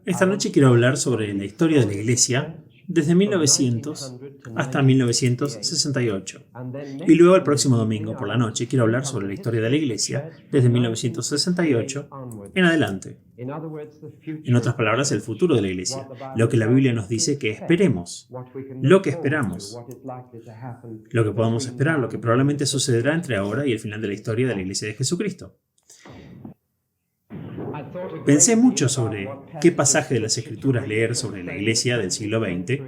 Esta noche quiero hablar sobre la historia de la Iglesia desde 1900 hasta 1968. Y luego el próximo domingo por la noche quiero hablar sobre la historia de la Iglesia desde 1968 en adelante. En otras palabras, el futuro de la Iglesia, lo que la Biblia nos dice que esperemos, lo que esperamos, lo que podamos esperar, lo que probablemente sucederá entre ahora y el final de la historia de la Iglesia de Jesucristo. Pensé mucho sobre qué pasaje de las Escrituras leer sobre la Iglesia del siglo XX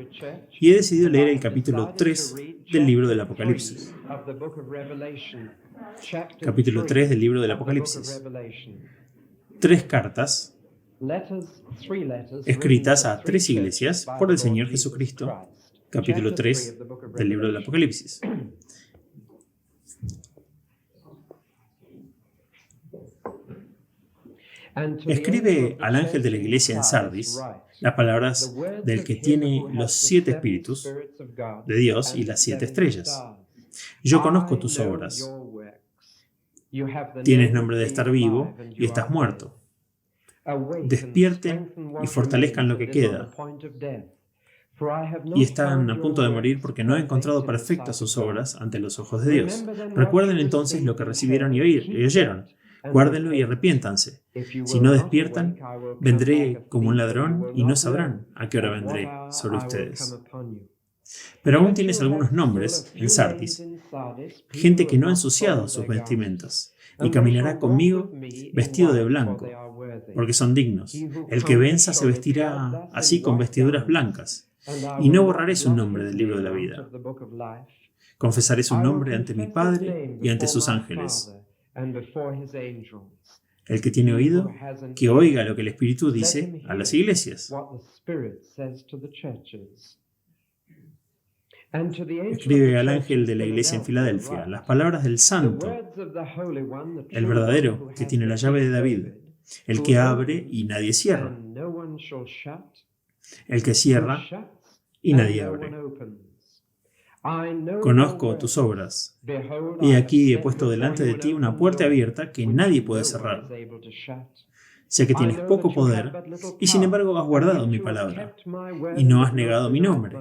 y he decidido leer el capítulo 3 del libro del Apocalipsis. Capítulo 3 del libro del Apocalipsis. 3 cartas escritas a 3 iglesias por el Señor Jesucristo. Capítulo 3 del libro del Apocalipsis. Escribe al ángel de la iglesia en Sardis las palabras del que tiene los 7 espíritus de Dios y las 7 estrellas. Yo conozco tus obras. Tienes nombre de estar vivo y estás muerto. Despierten y fortalezcan lo que queda. Y están a punto de morir porque no he encontrado perfectas sus obras ante los ojos de Dios. Recuerden entonces lo que recibieron y oyeron. Guárdenlo y arrepiéntanse. Si no despiertan, vendré como un ladrón y no sabrán a qué hora vendré sobre ustedes. Pero aún tienes algunos nombres en Sardis, gente que no ha ensuciado sus vestimentas, y caminará conmigo vestido de blanco, porque son dignos. El que venza se vestirá así con vestiduras blancas, y no borraré su nombre del libro de la vida. Confesaré su nombre ante mi Padre y ante sus ángeles. El que tiene oído, que oiga lo que el Espíritu dice a las iglesias. Escribe al ángel de la iglesia en Filadelfia las palabras del Santo, el verdadero, que tiene la llave de David, el que abre y nadie cierra, el que cierra y nadie abre. Conozco tus obras, y aquí he puesto delante de ti una puerta abierta que nadie puede cerrar. Sé que tienes poco poder, y sin embargo has guardado mi palabra, y no has negado mi nombre.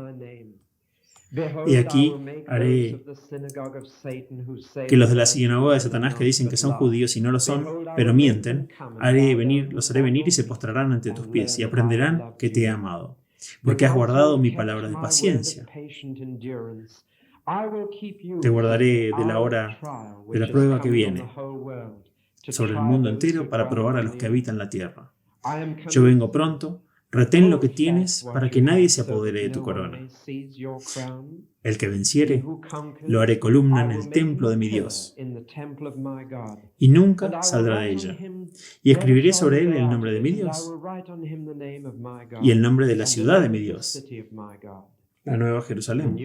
Y aquí haré que los de la sinagoga de Satanás que dicen que son judíos y no lo son, pero mienten, los haré venir y se postrarán ante tus pies, y aprenderán que te he amado, porque has guardado mi palabra de paciencia. Te guardaré de la hora de la prueba que viene sobre el mundo entero para probar a los que habitan la tierra. Yo vengo pronto, retén lo que tienes para que nadie se apodere de tu corona. El que venciere, lo haré columna en el templo de mi Dios, y nunca saldrá de ella. Y escribiré sobre él el nombre de mi Dios, y el nombre de la ciudad de mi Dios, la nueva Jerusalén,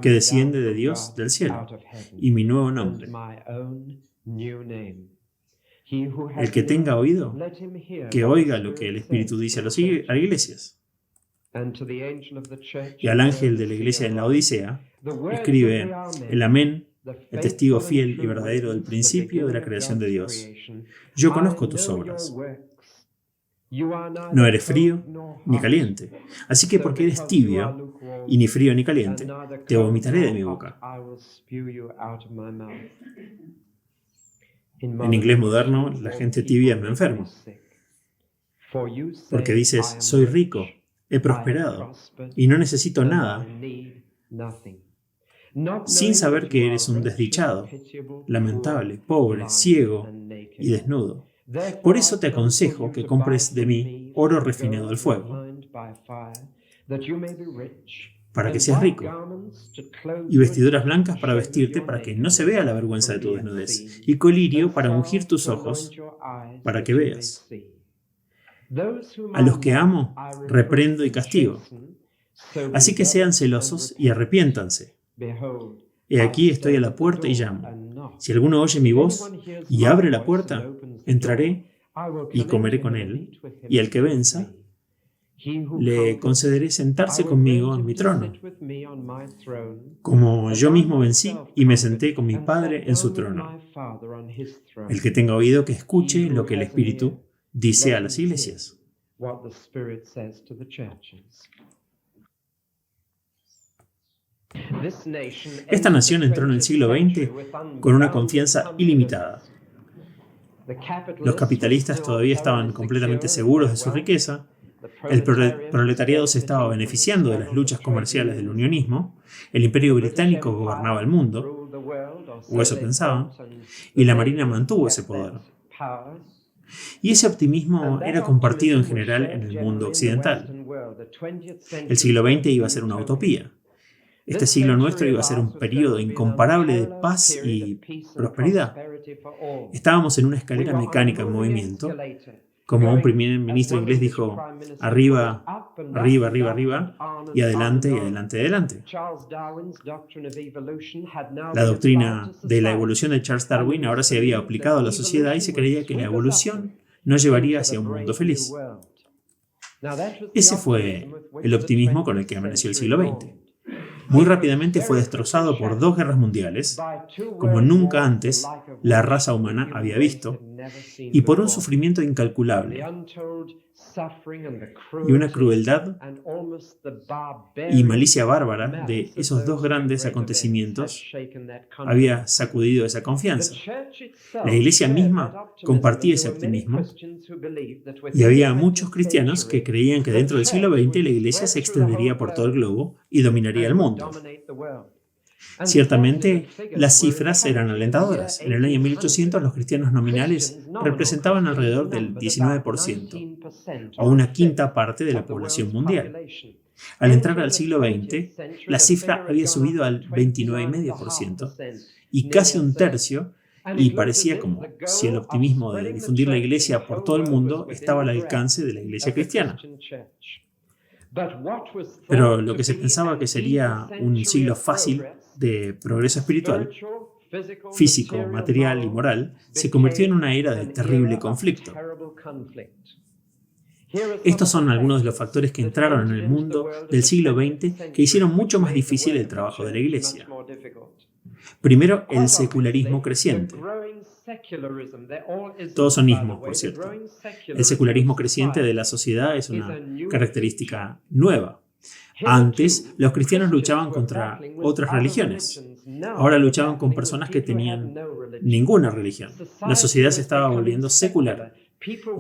que desciende de Dios del cielo, y mi nuevo nombre. El que tenga oído, que oiga lo que el Espíritu dice a las iglesias. Y al ángel de la iglesia en la Odisea, escribe el Amén, el testigo fiel y verdadero del principio de la creación de Dios. Yo conozco tus obras. No eres frío ni caliente. Así que porque eres tibio y ni frío ni caliente, te vomitaré de mi boca. En inglés moderno, la gente tibia me enferma. Porque dices, soy rico, he prosperado y no necesito nada, sin saber que eres un desdichado, lamentable, pobre, ciego y desnudo. Por eso te aconsejo que compres de mí oro refinado al fuego, para que seas rico, y vestiduras blancas para vestirte para que no se vea la vergüenza de tu desnudez, y colirio para ungir tus ojos, para que veas. A los que amo, reprendo y castigo. Así que sean celosos y arrepiéntanse. He aquí estoy a la puerta y llamo. Si alguno oye mi voz y abre la puerta, entraré y comeré con él, y al que venza, le concederé sentarse conmigo en mi trono, como yo mismo vencí y me senté con mi Padre en su trono. El que tenga oído, que escuche lo que el Espíritu dice a las iglesias. Esta nación entró en el siglo XX con una confianza ilimitada. Los capitalistas todavía estaban completamente seguros de su riqueza, el proletariado se estaba beneficiando de las luchas comerciales del unionismo, el imperio británico gobernaba el mundo, o eso pensaban, y la marina mantuvo ese poder. Y ese optimismo era compartido en general en el mundo occidental. El siglo XX iba a ser una utopía. Este siglo nuestro iba a ser un periodo incomparable de paz y prosperidad. Estábamos en una escalera mecánica en movimiento, como un primer ministro inglés dijo, arriba, arriba, arriba, arriba, y adelante, y adelante, adelante. La doctrina de la evolución de Charles Darwin ahora se había aplicado a la sociedad y se creía que la evolución nos llevaría hacia un mundo feliz. Ese fue el optimismo con el que amaneció el siglo XX. Muy rápidamente fue destrozado por 2 guerras mundiales, como nunca antes la raza humana había visto, y por un sufrimiento incalculable, y una crueldad y malicia bárbara de esos 2 grandes acontecimientos había sacudido esa confianza. La iglesia misma compartía ese optimismo y había muchos cristianos que creían que dentro del siglo XX la iglesia se extendería por todo el globo y dominaría el mundo. Ciertamente, las cifras eran alentadoras. En el año 1800 los cristianos nominales representaban alrededor del 19%, o una quinta parte de la población mundial. Al entrar al siglo XX, la cifra había subido al 29,5% y casi un tercio, y parecía como si el optimismo de difundir la iglesia por todo el mundo estaba al alcance de la iglesia cristiana. Pero lo que se pensaba que sería un siglo fácil de progreso espiritual, físico, material y moral, se convirtió en una era de terrible conflicto. Estos son algunos de los factores que entraron en el mundo del siglo XX que hicieron mucho más difícil el trabajo de la Iglesia. Primero, el secularismo creciente. Todos son ismos, por cierto. El secularismo creciente de la sociedad es una característica nueva. Antes, los cristianos luchaban contra otras religiones. Ahora luchaban con personas que tenían ninguna religión. La sociedad se estaba volviendo secular.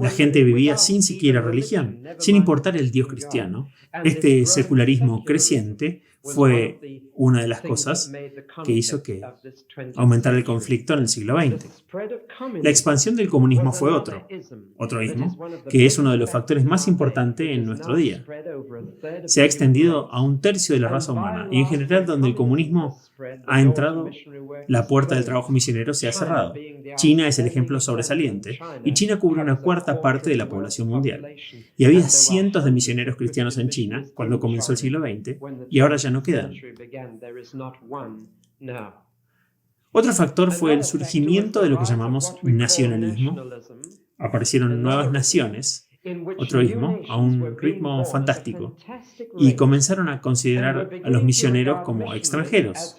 La gente vivía sin siquiera religión, sin importar el Dios cristiano. Este secularismo creciente fue una de las cosas que hizo que aumentara el conflicto en el siglo XX. La expansión del comunismo fue otro ismo, que es uno de los factores más importantes en nuestro día. Se ha extendido a un tercio de la raza humana y en general donde el comunismo ha entrado, la puerta del trabajo misionero se ha cerrado. China es el ejemplo sobresaliente y China cubre una cuarta parte de la población mundial. Y había cientos de misioneros cristianos en China cuando comenzó el siglo XX y ahora ya no quedan. Otro factor fue el surgimiento de lo que llamamos nacionalismo. Aparecieron nuevas naciones, otro ismo, a un ritmo fantástico, y comenzaron a considerar a los misioneros como extranjeros.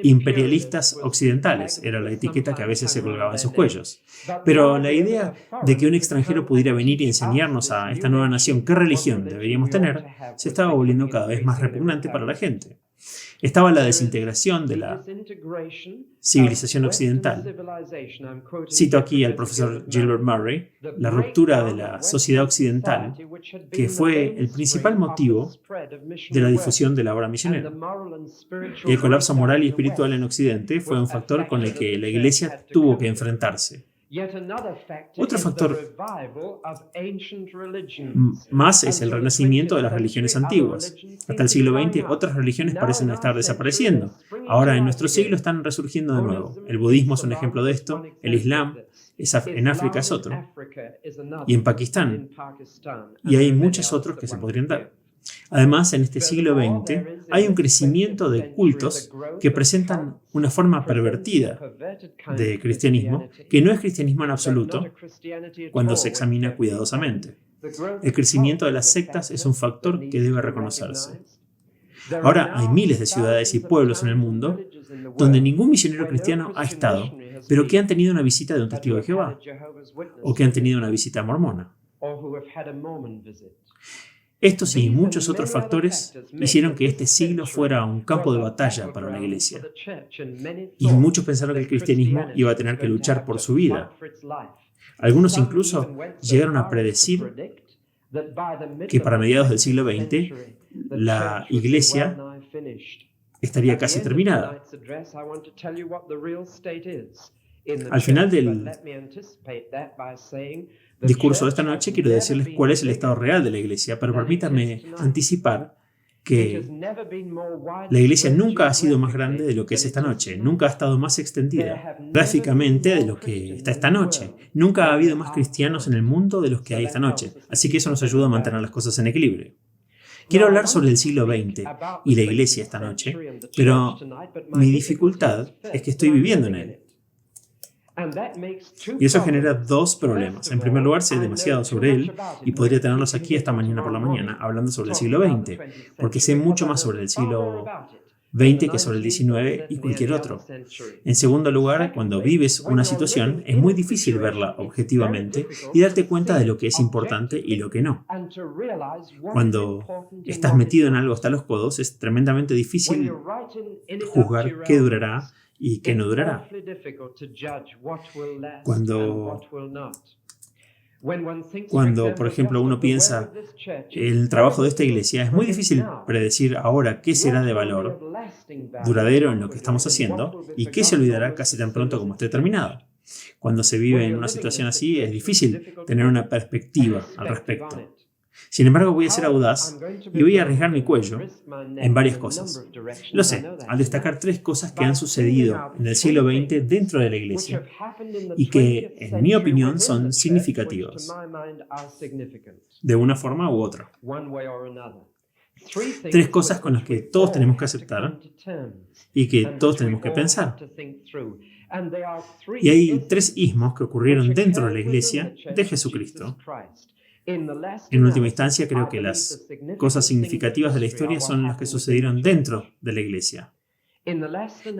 Imperialistas occidentales era la etiqueta que a veces se colgaba en sus cuellos. Pero la idea de que un extranjero pudiera venir y enseñarnos a esta nueva nación qué religión deberíamos tener se estaba volviendo cada vez más repugnante para la gente. Estaba la desintegración de la civilización occidental. Cito aquí al profesor Gilbert Murray, la ruptura de la sociedad occidental, que fue el principal motivo de la difusión de la obra misionera. Y el colapso moral y espiritual en Occidente fue un factor con el que la Iglesia tuvo que enfrentarse. Otro factor más es el renacimiento de las religiones antiguas. Hasta el siglo XX, otras religiones parecen estar desapareciendo. Ahora, en nuestro siglo, están resurgiendo de nuevo. El budismo es un ejemplo de esto, el islam en África es otro, y en Pakistán. Y hay muchos otros que se podrían dar. Además, en este siglo XX hay un crecimiento de cultos que presentan una forma pervertida de cristianismo, que no es cristianismo en absoluto cuando se examina cuidadosamente. El crecimiento de las sectas es un factor que debe reconocerse. Ahora hay miles de ciudades y pueblos en el mundo donde ningún misionero cristiano ha estado pero que han tenido una visita de un testigo de Jehová o que han tenido una visita mormona. Estos y muchos otros factores hicieron que este siglo fuera un campo de batalla para la Iglesia. Y muchos pensaron que el cristianismo iba a tener que luchar por su vida. Algunos incluso llegaron a predecir que para mediados del siglo XX la Iglesia estaría casi terminada. Al final del discurso de esta noche quiero decirles cuál es el estado real de la Iglesia, pero permítanme anticipar que la Iglesia nunca ha sido más grande de lo que es esta noche, nunca ha estado más extendida gráficamente de lo que está esta noche. Nunca ha habido más cristianos en el mundo de los que hay esta noche, así que eso nos ayuda a mantener las cosas en equilibrio. Quiero hablar sobre el siglo XX y la Iglesia esta noche, pero mi dificultad es que estoy viviendo en él. Y eso genera dos problemas. En primer lugar, sé demasiado sobre él y podría tenerlos aquí esta mañana por la mañana hablando sobre el siglo XX, porque sé mucho más sobre el siglo XX que sobre el XIX y cualquier otro. En segundo lugar, cuando vives una situación, es muy difícil verla objetivamente y darte cuenta de lo que es importante y lo que no. Cuando estás metido en algo hasta los codos, es tremendamente difícil juzgar qué durará y qué no durará. Cuando, por ejemplo, uno piensa el trabajo de esta iglesia, es muy difícil predecir ahora qué será de valor duradero en lo que estamos haciendo y qué se olvidará casi tan pronto como esté terminado. Cuando se vive en una situación así, es difícil tener una perspectiva al respecto. Sin embargo, voy a ser audaz y voy a arriesgar mi cuello en varias cosas. Lo sé, al destacar tres cosas que han sucedido en el siglo XX dentro de la Iglesia y que, en mi opinión, son significativas, de una forma u otra. Tres cosas con las que todos tenemos que aceptar y que todos tenemos que pensar. Y hay tres ismos que ocurrieron dentro de la Iglesia de Jesucristo. En última instancia, creo que las cosas significativas de la historia son las que sucedieron dentro de la Iglesia.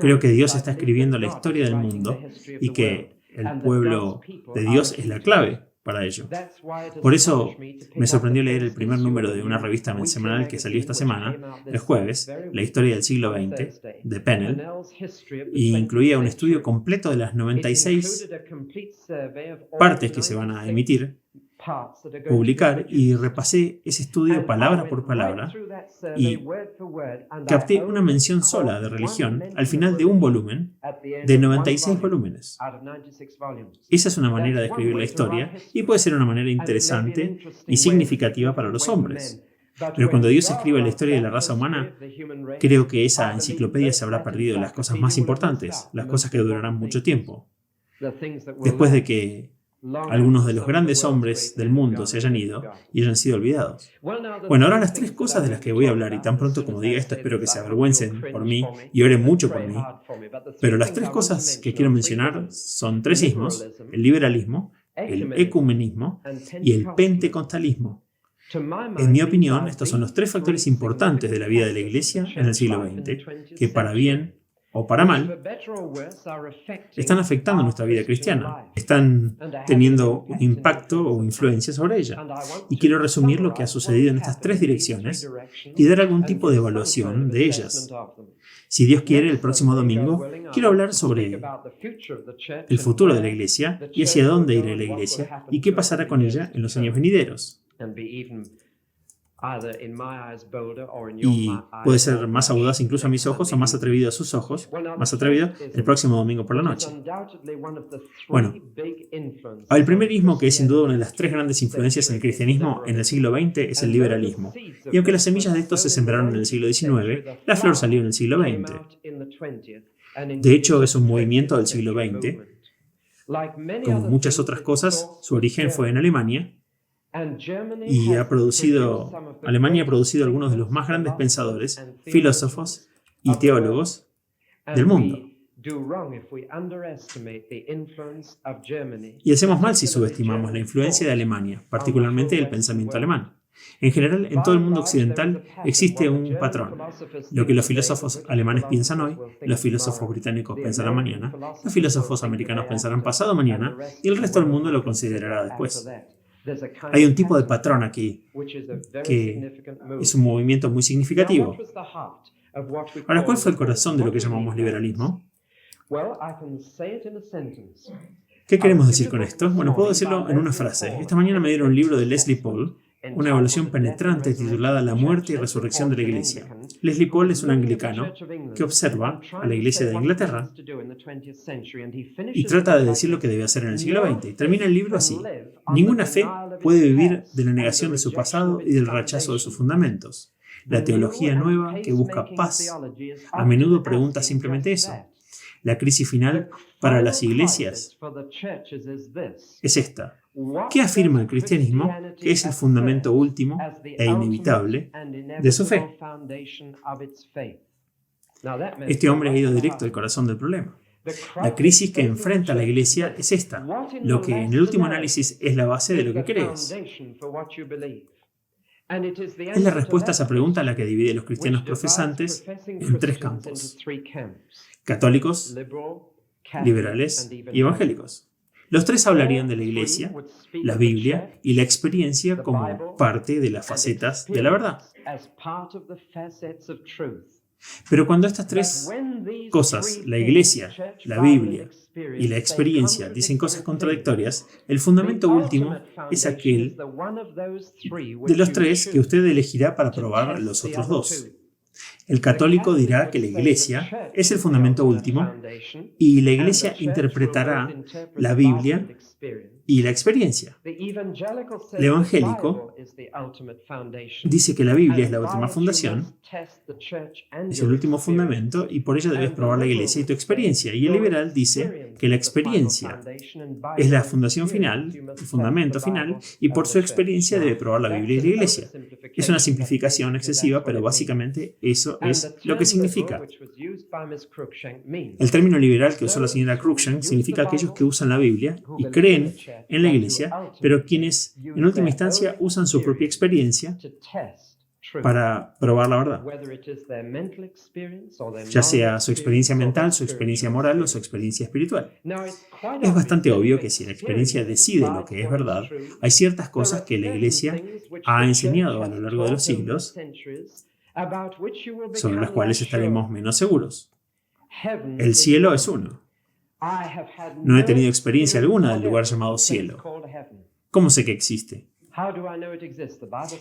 Creo que Dios está escribiendo la historia del mundo y que el pueblo de Dios es la clave para ello. Por eso me sorprendió leer el primer número de una revista semanal que salió esta semana, el jueves, La historia del siglo XX, de Pennell, y incluía un estudio completo de las 96 partes que se van a emitir, publicar, y repasé ese estudio palabra por palabra y capté una mención sola de religión al final de un volumen de 96 volúmenes. Esa es una manera de escribir la historia y puede ser una manera interesante y significativa para los hombres. Pero cuando Dios escribe la historia de la raza humana, creo que esa enciclopedia se habrá perdido las cosas más importantes, las cosas que durarán mucho tiempo. Después de que algunos de los grandes hombres del mundo se hayan ido y hayan sido olvidados. Bueno, ahora las tres cosas de las que voy a hablar, y tan pronto como diga esto espero que se avergüencen por mí y oren mucho por mí, pero las tres cosas que quiero mencionar son tres ismos: el liberalismo, el ecumenismo y el pentecostalismo. En mi opinión, estos son los tres factores importantes de la vida de la Iglesia en el siglo XX, que para bien o para mal, están afectando nuestra vida cristiana, están teniendo un impacto o influencia sobre ella. Y quiero resumir lo que ha sucedido en estas tres direcciones y dar algún tipo de evaluación de ellas. Si Dios quiere, el próximo domingo quiero hablar sobre el futuro de la Iglesia y hacia dónde irá la Iglesia y qué pasará con ella en los años venideros. Y puede ser más audaz incluso a mis ojos o más atrevido a sus ojos, más atrevido el próximo domingo por la noche. Bueno, el primer ismo, que es sin duda una de las tres grandes influencias en el cristianismo en el siglo XX, es el liberalismo. Y aunque las semillas de esto se sembraron en el siglo XIX, la flor salió en el siglo XX. De hecho, es un movimiento del siglo XX. Como muchas otras cosas, su origen fue en Alemania. Y Alemania ha producido algunos de los más grandes pensadores, filósofos y teólogos del mundo. Y hacemos mal si subestimamos la influencia de Alemania, particularmente del pensamiento alemán. En general, en todo el mundo occidental existe un patrón. Lo que los filósofos alemanes piensan hoy, los filósofos británicos pensarán mañana, los filósofos americanos pensarán pasado mañana y el resto del mundo lo considerará después. Hay un tipo de patrón aquí, que es un movimiento muy significativo. Ahora, ¿cuál fue el corazón de lo que llamamos liberalismo? ¿Qué queremos decir con esto? Bueno, puedo decirlo en una frase. Esta mañana me dieron un libro de Leslie Paul, una evaluación penetrante titulada La muerte y resurrección de la Iglesia. Leslie Paul es un anglicano que observa a la Iglesia de Inglaterra y trata de decir lo que debe hacer en el siglo XX. Y termina el libro así. Ninguna fe puede vivir de la negación de su pasado y del rechazo de sus fundamentos. La teología nueva, que busca paz, a menudo pregunta simplemente eso. La crisis final para las iglesias es esta. ¿Qué afirma el cristianismo que es el fundamento último e inevitable de su fe? Este hombre ha ido directo al corazón del problema. La crisis que enfrenta la iglesia es esta, lo que en el último análisis es la base de lo que crees. Es la respuesta a esa pregunta la que divide a los cristianos profesantes en tres campos: católicos, liberales y evangélicos. Los tres hablarían de la Iglesia, la Biblia y la experiencia como parte de las facetas de la verdad. Pero cuando estas tres cosas, la Iglesia, la Biblia y la experiencia, dicen cosas contradictorias, el fundamento último es aquel de los tres que usted elegirá para probar los otros dos. El católico dirá que la Iglesia es el fundamento último y la Iglesia interpretará la Biblia y la experiencia. El evangélico dice que la Biblia es la última fundación, es el último fundamento y por ello debes probar la Iglesia y tu experiencia. Y el liberal dice que la experiencia es la fundación final, el fundamento final, y por su experiencia debe probar la Biblia y la Iglesia. Es una simplificación excesiva, pero básicamente eso es lo que significa. El término liberal que usó la señora Cruikshank significa aquellos que usan la Biblia y creen en la Iglesia, pero quienes en última instancia usan su propia experiencia para probar la verdad, ya sea su experiencia mental, su experiencia moral o su experiencia espiritual. Es bastante obvio que si la experiencia decide lo que es verdad, hay ciertas cosas que la Iglesia ha enseñado a lo largo de los siglos sobre las cuales estaremos menos seguros. El cielo es uno. No he tenido experiencia alguna del lugar llamado cielo. ¿Cómo sé que existe?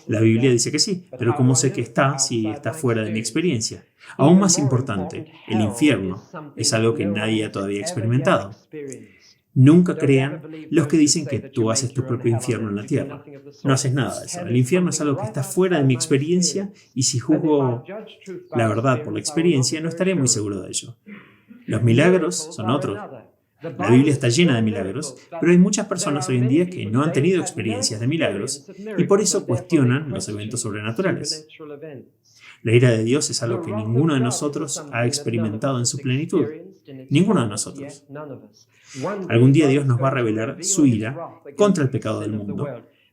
La Biblia dice que sí, pero ¿cómo sé que está si está fuera de mi experiencia? Aún más importante, el infierno es algo que nadie ha todavía experimentado. Nunca crean los que dicen que tú haces tu propio infierno en la tierra. No haces nada de eso. El infierno es algo que está fuera de mi experiencia y si juzgo la verdad por la experiencia, no estaré muy seguro de ello. Los milagros son otros. La Biblia está llena de milagros, pero hay muchas personas hoy en día que no han tenido experiencias de milagros y por eso cuestionan los eventos sobrenaturales. La ira de Dios es algo que ninguno de nosotros ha experimentado en su plenitud. Ninguno de nosotros. Algún día Dios nos va a revelar su ira contra el pecado del mundo,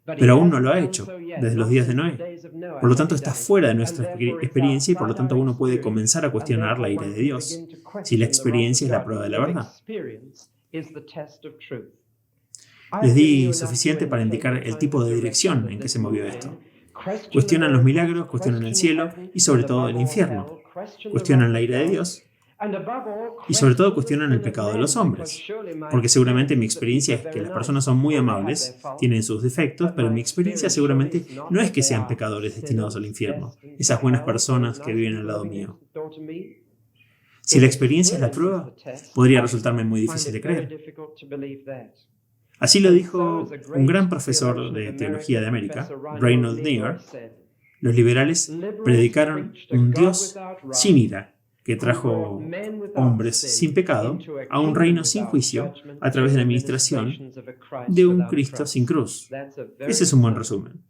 pero aún no lo ha hecho desde los días de Noé. Por lo tanto, está fuera de nuestra experiencia y por lo tanto uno puede comenzar a cuestionar la ira de Dios, si la experiencia es la prueba de la verdad. Les di suficiente para indicar el tipo de dirección en que se movió esto. Cuestionan los milagros, cuestionan el cielo y sobre todo el infierno. Cuestionan la ira de Dios y sobre todo cuestionan el pecado de los hombres. Porque seguramente mi experiencia es que las personas son muy amables, tienen sus defectos, pero mi experiencia seguramente no es que sean pecadores destinados al infierno, esas buenas personas que viven al lado mío. Si la experiencia es la prueba, podría resultarme muy difícil de creer. Así lo dijo un gran profesor de teología de América, Reynold Nierr. Los liberales predicaron un Dios sin ira, que trajo hombres sin pecado a un reino sin juicio a través de la administración de un Cristo sin cruz. Ese es un buen resumen.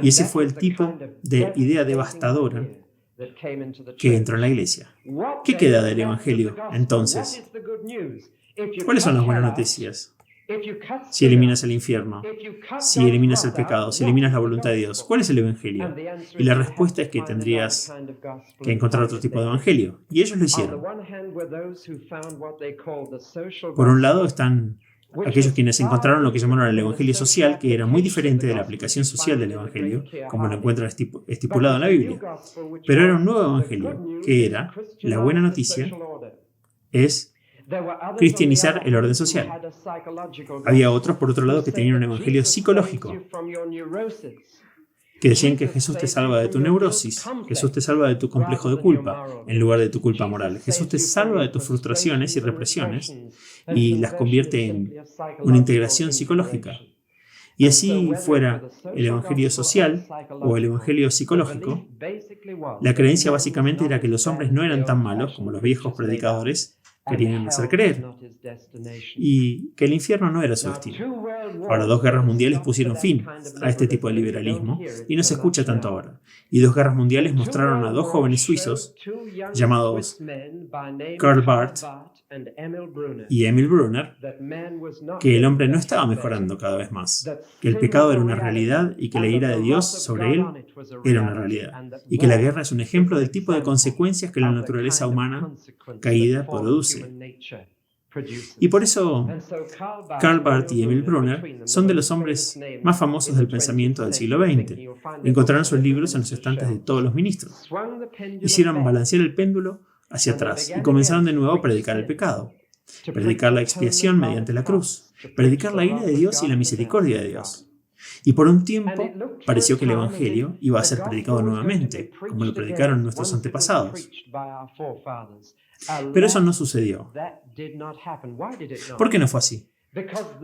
Y ese fue el tipo de idea devastadora que entró en la iglesia. ¿Qué queda del Evangelio entonces? ¿Cuáles son las buenas noticias? Si eliminas el infierno, si eliminas el pecado, si eliminas la voluntad de Dios, ¿cuál es el evangelio? Y la respuesta es que tendrías que encontrar otro tipo de evangelio. Y ellos lo hicieron. Por un lado están aquellos quienes encontraron lo que llamaron el evangelio social, que era muy diferente de la aplicación social del evangelio, como lo encuentran estipulado en la Biblia. Pero era un nuevo evangelio, que era, la buena noticia es cristianizar el orden social. Había otros, por otro lado, que tenían un evangelio psicológico, que decían que Jesús te salva de tu neurosis, Jesús te salva de tu complejo de culpa, en lugar de tu culpa moral. Jesús te salva de tus frustraciones y represiones y las convierte en una integración psicológica. Y así fuera el evangelio social o el evangelio psicológico, la creencia básicamente era que los hombres no eran tan malos como los viejos predicadores querían hacer creer, y que el infierno no era su destino. Ahora, 2 guerras mundiales pusieron fin a este tipo de liberalismo y no se escucha tanto ahora. Y 2 guerras mundiales mostraron a 2 jóvenes suizos llamados Karl Barth y Emil Brunner que el hombre no estaba mejorando cada vez más, que el pecado era una realidad y que la ira de Dios sobre él era una realidad, y que la guerra es un ejemplo del tipo de consecuencias que la naturaleza humana caída produce. Y por eso Karl Barth y Emil Brunner son de los hombres más famosos del pensamiento del siglo XX. Encontraron sus libros en los estantes de todos los ministros. Hicieron balancear el péndulo hacia atrás y comenzaron de nuevo a predicar el pecado, predicar la expiación mediante la cruz, predicar la ira de Dios y la misericordia de Dios. Y por un tiempo pareció que el Evangelio iba a ser predicado nuevamente, como lo predicaron nuestros antepasados. Pero eso no sucedió. ¿Por qué no fue así?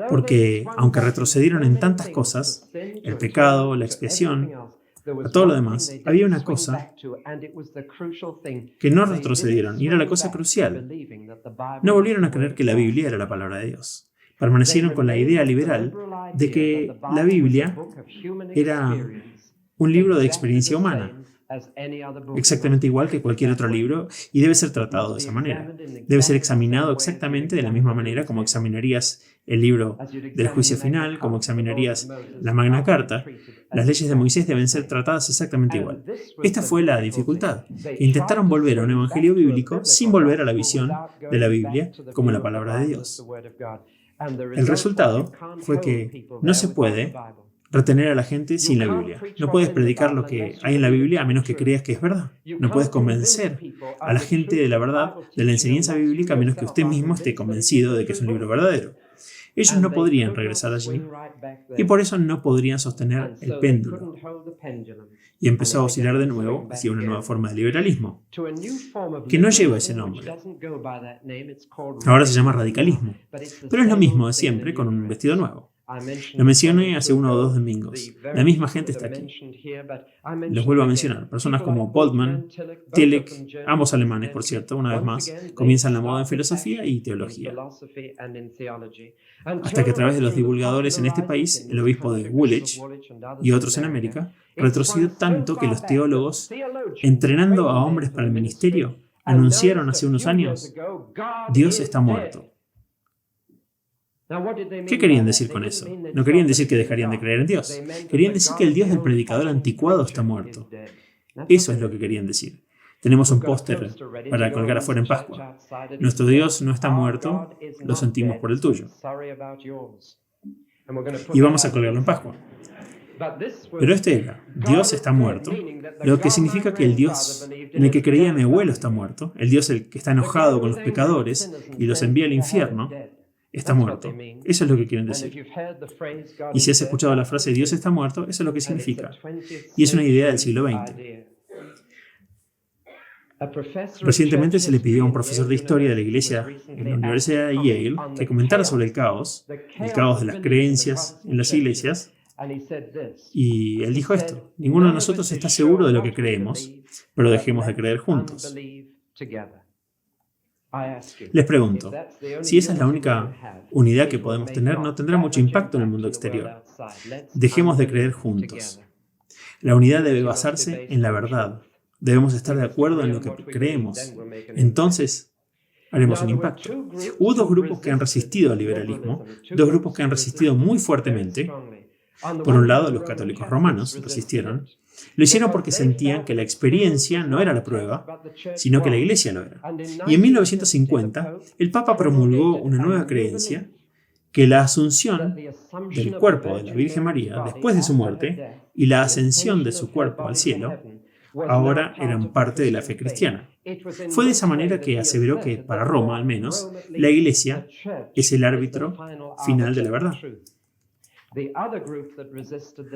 Porque, aunque retrocedieron en tantas cosas, el pecado, la expiación, a todo lo demás, había una cosa que no retrocedieron, y era la cosa crucial. No volvieron a creer que la Biblia era la palabra de Dios. Permanecieron con la idea liberal de que la Biblia era un libro de experiencia humana, exactamente igual que cualquier otro libro, y debe ser tratado de esa manera. Debe ser examinado exactamente de la misma manera como examinarías el libro del juicio final, como examinarías la Magna Carta. Las leyes de Moisés deben ser tratadas exactamente igual. Esta fue la dificultad. Intentaron volver a un evangelio bíblico sin volver a la visión de la Biblia como la palabra de Dios. El resultado fue que no se puede retener a la gente sin la Biblia. No puedes predicar lo que hay en la Biblia a menos que creas que es verdad. No puedes convencer a la gente de la verdad de la enseñanza bíblica a menos que usted mismo esté convencido de que es un libro verdadero. Ellos no podrían regresar allí y por eso no podrían sostener el péndulo. Y empezó a oscilar de nuevo hacia una nueva forma de liberalismo, que no lleva ese nombre. Ahora se llama radicalismo, pero es lo mismo de siempre con un vestido nuevo. Lo mencioné hace 1 o 2 domingos. La misma gente está aquí. Los vuelvo a mencionar. Personas como Boltzmann, Tillich, ambos alemanes, por cierto, una vez más, comienzan la moda en filosofía y teología. Hasta que a través de los divulgadores en este país, el obispo de Woolwich y otros en América, retrocedió tanto que los teólogos, entrenando a hombres para el ministerio, anunciaron hace unos años: Dios está muerto. ¿Qué querían decir con eso? No querían decir que dejarían de creer en Dios. Querían decir que el Dios del predicador anticuado está muerto. Eso es lo que querían decir. Tenemos un póster para colgar afuera en Pascua. Nuestro Dios no está muerto, lo sentimos por el tuyo. Y vamos a colgarlo en Pascua. Pero este era, Dios está muerto, lo que significa que el Dios en el que creía mi abuelo está muerto, el Dios el que está enojado con los pecadores y los envía al infierno, está muerto. Eso es lo que quieren decir. Y si has escuchado la frase Dios está muerto, eso es lo que significa. Y es una idea del siglo XX. Recientemente se le pidió a un profesor de historia de la iglesia en la Universidad de Yale que comentara sobre el caos de las creencias en las iglesias. Y él dijo esto: ninguno de nosotros está seguro de lo que creemos, pero dejemos de creer juntos. Les pregunto, si esa es la única unidad que podemos tener, no tendrá mucho impacto en el mundo exterior. Dejemos de creer juntos. La unidad debe basarse en la verdad. Debemos estar de acuerdo en lo que creemos. Entonces, haremos un impacto. Hubo dos grupos que han resistido al liberalismo, dos grupos que han resistido muy fuertemente. Por un lado, los católicos romanos resistieron. Lo hicieron porque sentían que la experiencia no era la prueba, sino que la Iglesia lo era. Y en 1950, el Papa promulgó una nueva creencia, que la asunción del cuerpo de la Virgen María después de su muerte y la ascensión de su cuerpo al cielo ahora eran parte de la fe cristiana. Fue de esa manera que aseveró que, para Roma al menos, la Iglesia es el árbitro final de la verdad.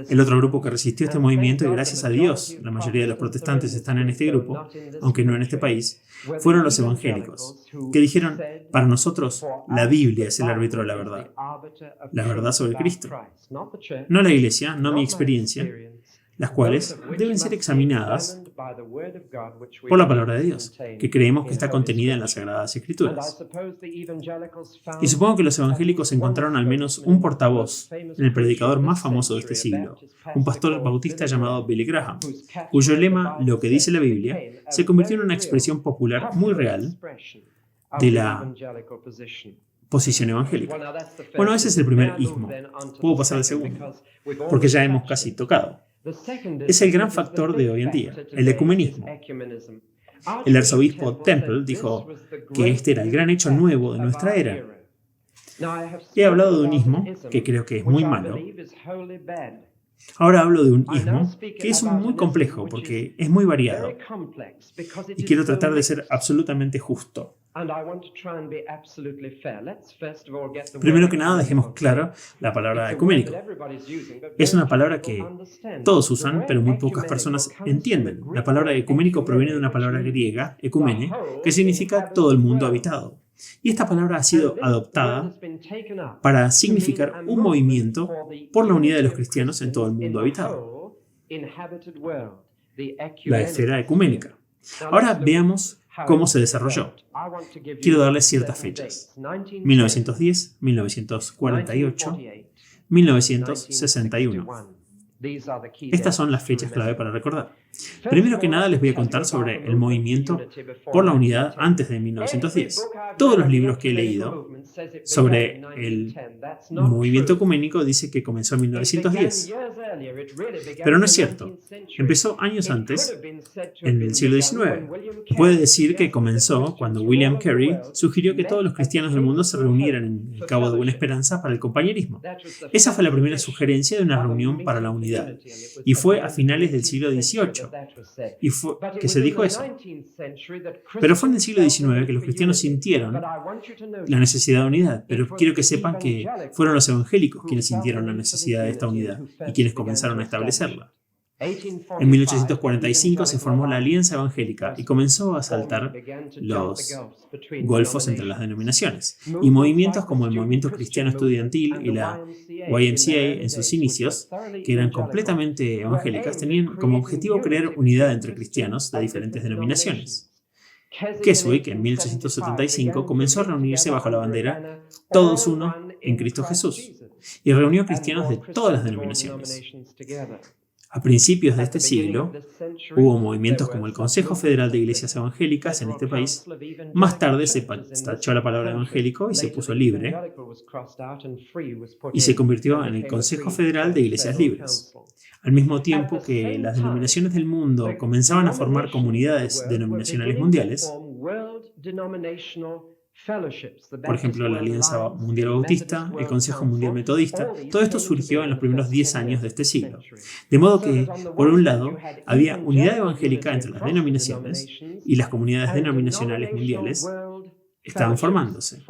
El otro grupo que resistió este movimiento, y gracias a Dios la mayoría de los protestantes están en este grupo, aunque no en este país, fueron los evangélicos, que dijeron: para nosotros la Biblia es el árbitro de la verdad sobre Cristo, no la Iglesia, no mi experiencia, las cuales deben ser examinadas por la palabra de Dios, que creemos que está contenida en las Sagradas Escrituras. Y supongo que los evangélicos encontraron al menos un portavoz en el predicador más famoso de este siglo, un pastor bautista llamado Billy Graham, cuyo lema, lo que dice la Biblia, se convirtió en una expresión popular muy real de la posición evangélica. Bueno, ese es el primer ismo. Puedo pasar al segundo, porque ya hemos casi tocado. Es el gran factor de hoy en día, el ecumenismo. El arzobispo Temple dijo que este era el gran hecho nuevo de nuestra era. He hablado de un ismo que creo que es muy malo. Ahora hablo de un ismo que es muy complejo porque es muy variado. Y quiero tratar de ser absolutamente justo. Primero que nada, dejemos claro la palabra ecuménico. Es una palabra que todos usan, pero muy pocas personas entienden. La palabra ecuménico proviene de una palabra griega, ekumene, que significa todo el mundo habitado. Y esta palabra ha sido adoptada para significar un movimiento por la unidad de los cristianos en todo el mundo habitado. La esfera ecuménica. Ahora veamos cómo se desarrolló. Quiero darles ciertas fechas: 1910, 1948, 1961. Estas son las fechas clave para recordar. Primero que nada les voy a contar sobre el movimiento por la unidad antes de 1910. Todos los libros que he leído sobre el movimiento ecuménico dicen que comenzó en 1910. Pero no es cierto. Empezó años antes, en el siglo XIX. Puede decir que comenzó cuando William Carey sugirió que todos los cristianos del mundo se reunieran en el Cabo de Buena Esperanza para el compañerismo. Esa fue la primera sugerencia de una reunión para la unidad. Y fue a finales del siglo XVIII que se dijo eso. Pero fue en el siglo XIX que los cristianos sintieron la necesidad de unidad. Pero quiero que sepan que fueron los evangélicos quienes sintieron la necesidad de esta unidad y quienes comenzaron a establecerla. En 1845 se formó la Alianza Evangélica y comenzó a saltar los golfos entre las denominaciones. Y movimientos como el Movimiento Cristiano Estudiantil y la YMCA en sus inicios, que eran completamente evangélicas, tenían como objetivo crear unidad entre cristianos de diferentes denominaciones. Keswick, en 1875, comenzó a reunirse bajo la bandera Todos uno en Cristo Jesús y reunió cristianos de todas las denominaciones. A principios de este siglo, hubo movimientos como el Consejo Federal de Iglesias Evangélicas en este país. Más tarde se tachó la palabra evangélico y se puso libre, y se convirtió en el Consejo Federal de Iglesias Libres. Al mismo tiempo que las denominaciones del mundo comenzaban a formar comunidades denominacionales mundiales, por ejemplo, la Alianza Mundial Bautista, el Consejo Mundial Metodista, todo esto surgió en los primeros 10 años de este siglo. De modo que, por un lado, había unidad evangélica entre las denominaciones y las comunidades denominacionales mundiales estaban formándose.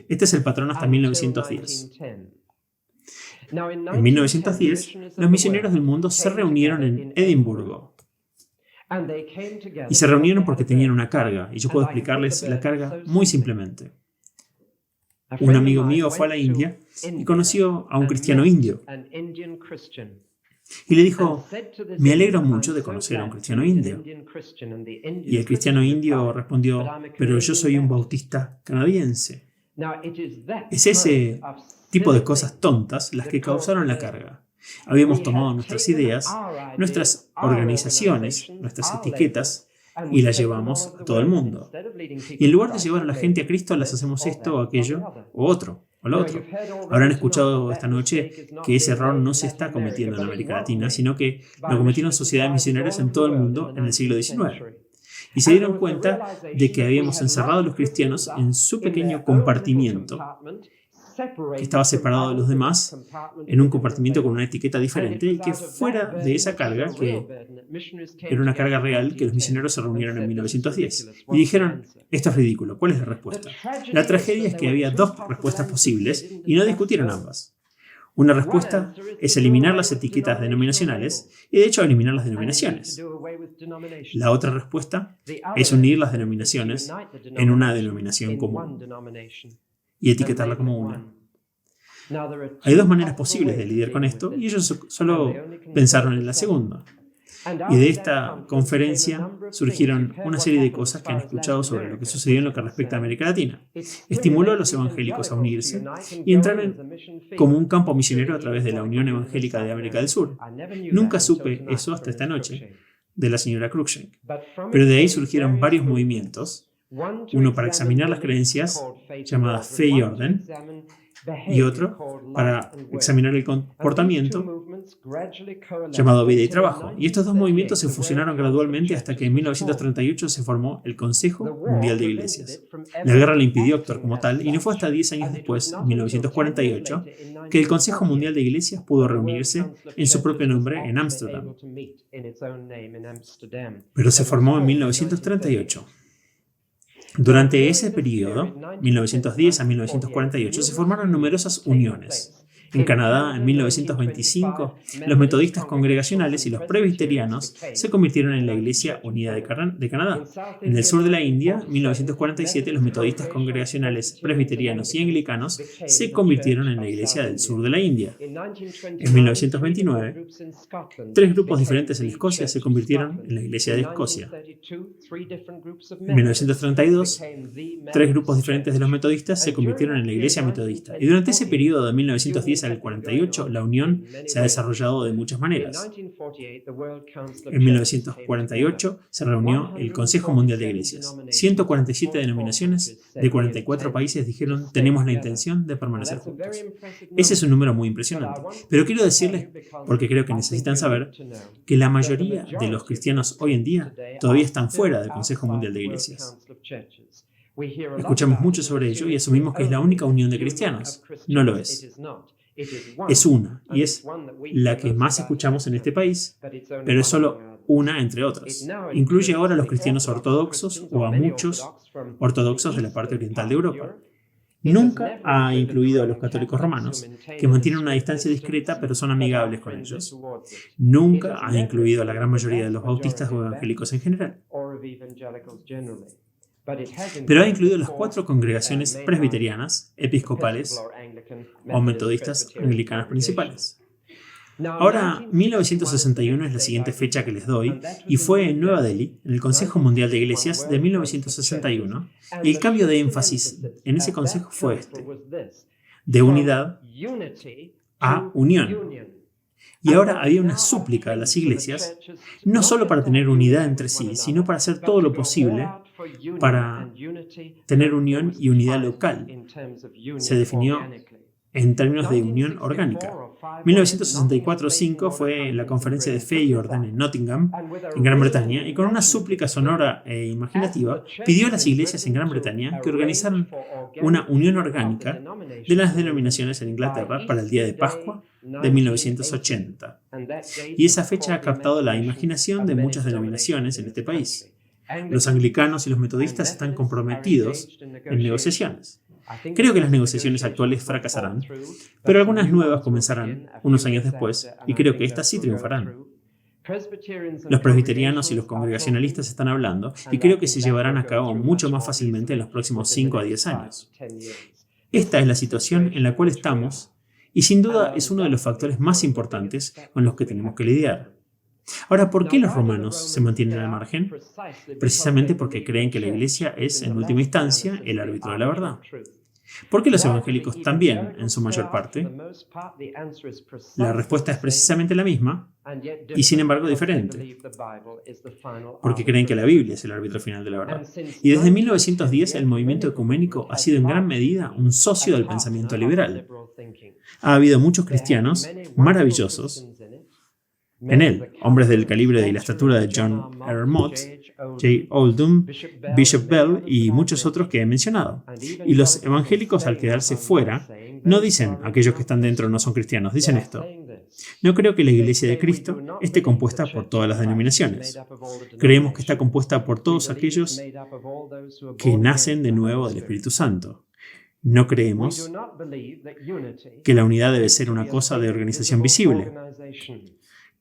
Este es el patrón hasta 1910. En 1910, los misioneros del mundo se reunieron en Edimburgo. Y se reunieron porque tenían una carga, y yo puedo explicarles la carga muy simplemente. Un amigo mío fue a la India y conoció a un cristiano indio. Y le dijo: me alegro mucho de conocer a un cristiano indio. Y el cristiano indio respondió: pero yo soy un bautista canadiense. Es ese tipo de cosas tontas las que causaron la carga. Habíamos tomado nuestras ideas, nuestras organizaciones, nuestras etiquetas, y las llevamos a todo el mundo. Y en lugar de llevar a la gente a Cristo, las hacemos esto o aquello o otro. O lo otro. Habrán escuchado esta noche que ese error no se está cometiendo en América Latina, sino que lo cometieron sociedades misioneras en todo el mundo en el siglo XIX. Y se dieron cuenta de que habíamos encerrado a los cristianos en su pequeño compartimiento, que estaba separado de los demás, en un compartimiento con una etiqueta diferente, y que fuera de esa carga, que era una carga real, que los misioneros se reunieron en 1910. Y dijeron, esto es ridículo, ¿cuál es la respuesta? La tragedia es que había dos respuestas posibles y no discutieron ambas. Una respuesta es eliminar las etiquetas denominacionales y, de hecho, eliminar las denominaciones. La otra respuesta es unir las denominaciones en una denominación común y etiquetarla como una. Hay dos maneras posibles de lidiar con esto y ellos solo pensaron en la segunda. Y de esta conferencia surgieron una serie de cosas que han escuchado sobre lo que sucedió en lo que respecta a América Latina. Estimuló a los evangélicos a unirse y entrar como un campo misionero a través de la Unión Evangélica de América del Sur. Nunca supe eso hasta esta noche, de la señora Cruikshank. Pero de ahí surgieron varios movimientos, uno para examinar las creencias, llamada Fe y Orden, y otro para examinar el comportamiento, llamado Vida y Trabajo. Y estos dos movimientos se fusionaron gradualmente hasta que en 1938 se formó el Consejo Mundial de Iglesias. La guerra le impidió actuar como tal y no fue hasta 10 años después, en 1948, que el Consejo Mundial de Iglesias pudo reunirse en su propio nombre en Ámsterdam. Pero se formó en 1938. Durante ese periodo, 1910 a 1948, se formaron numerosas uniones. En Canadá, en 1925, los metodistas congregacionales y los presbiterianos se convirtieron en la Iglesia Unida de Canadá. En el sur de la India, en 1947, los metodistas congregacionales, presbiterianos y anglicanos se convirtieron en la Iglesia del sur de la India. En 1929, tres grupos diferentes en Escocia se convirtieron en la Iglesia de Escocia. En 1932, tres grupos diferentes de los metodistas se convirtieron en la Iglesia Metodista. Y durante ese periodo de 1910 al 48, la unión se ha desarrollado de muchas maneras. En 1948 se reunió el Consejo Mundial de Iglesias. 147 denominaciones de 44 países dijeron, tenemos la intención de permanecer juntos. Ese es un número muy impresionante. Pero quiero decirles, porque creo que necesitan saber, que la mayoría de los cristianos hoy en día todavía están fuera del Consejo Mundial de Iglesias. Escuchamos mucho sobre ello y asumimos que es la única unión de cristianos. No lo es. Es una, y es la que más escuchamos en este país, pero es solo una entre otras. Incluye ahora a los cristianos ortodoxos o a muchos ortodoxos de la parte oriental de Europa. Nunca ha incluido a los católicos romanos, que mantienen una distancia discreta pero son amigables con ellos. Nunca ha incluido a la gran mayoría de los bautistas o evangélicos en general. Pero ha incluido las 4 congregaciones presbiterianas, episcopales o metodistas anglicanas principales. Ahora, 1961 es la siguiente fecha que les doy, y fue en Nueva Delhi, en el Consejo Mundial de Iglesias de 1961, y el cambio de énfasis en ese consejo fue este, de unidad a unión. Y ahora había una súplica a las iglesias, no solo para tener unidad entre sí, sino para hacer todo lo posible para tener unión y unidad local. Se definió en términos de unión orgánica. 1964-5 fue la conferencia de Fe y Orden en Nottingham, en Gran Bretaña, y con una súplica sonora e imaginativa pidió a las iglesias en Gran Bretaña que organizaran una unión orgánica de las denominaciones en Inglaterra para el día de Pascua de 1980. Y esa fecha ha captado la imaginación de muchas denominaciones en este país. Los anglicanos y los metodistas están comprometidos en negociaciones. Creo que las negociaciones actuales fracasarán, pero algunas nuevas comenzarán unos años después y creo que estas sí triunfarán. Los presbiterianos y los congregacionalistas están hablando y creo que se llevarán a cabo mucho más fácilmente en los próximos 5 a 10 años. Esta es la situación en la cual estamos y sin duda es uno de los factores más importantes con los que tenemos que lidiar. Ahora, ¿por qué los romanos se mantienen al margen? Precisamente porque creen que la Iglesia es, en última instancia, el árbitro de la verdad. ¿Por qué los evangélicos también, en su mayor parte? La respuesta es precisamente la misma, y sin embargo diferente, porque creen que la Biblia es el árbitro final de la verdad. Y desde 1910 el movimiento ecuménico ha sido en gran medida un socio del pensamiento liberal. Ha habido muchos cristianos maravillosos en él, hombres del calibre y la estatura de John R. Mott, J. Oldham, Bishop Bell y muchos otros que he mencionado. Y los evangélicos, al quedarse fuera, no dicen aquellos que están dentro no son cristianos, dicen esto: no creo que la Iglesia de Cristo esté compuesta por todas las denominaciones. Creemos que está compuesta por todos aquellos que nacen de nuevo del Espíritu Santo. No creemos que la unidad debe ser una cosa de organización visible.